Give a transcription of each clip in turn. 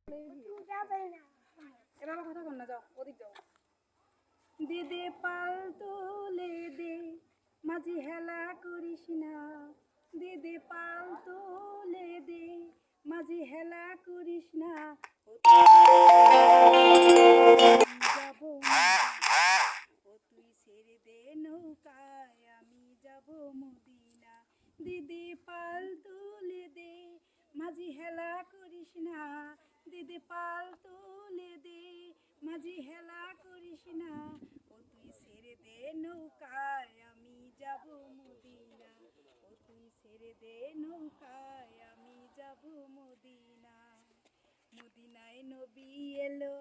এভাবে কথা বল না, যাও ওদিক যাও। দে দে পাল তোলে দে, মাঝি হেলা করিস না। দে দে পাল তোলে দে, মাঝি হেলা করিস না। যাব ও তুই ছেড়ে দে নৌকায়, আমি যাব মদিনা। দে দে পাল তোলে দে, মাঝি হেলা করিস না। দে দে পাল তোলে দে, মাঝি হেলা করিস না। ও তুই ছেড়ে দে নৌকায়, আমি যাব মদিনা। ও তুই ছেড়ে দে নৌকায়, আমি যাব মদিনা। মদিনায় নবী এলো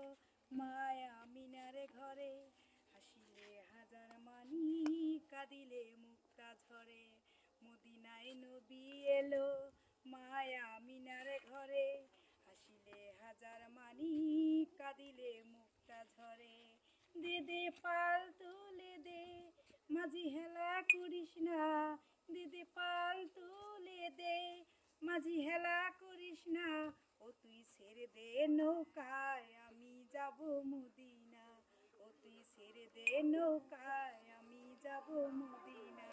মায়া আমিনার ঘরে, হাসিলে হাজার মানি কাঁদিলে মুক্তা ঝরে। মদিনায় নবী এলো মায়া আমিনার ঘরে, হাসিলে হাজার মানি কাঁদিলে মুক্তা ঝরে। দে দে পাল তুলে দে, মাঝি হেলা করিস না। দে দে পাল তুলে দে, মাঝি হেলা করিস না। ও তুই ছেড়ে দে নৌকায়, আমি যাব মদিনা। ও তুই ছেড়ে দে নৌকায়, আমি যাব মদিনা।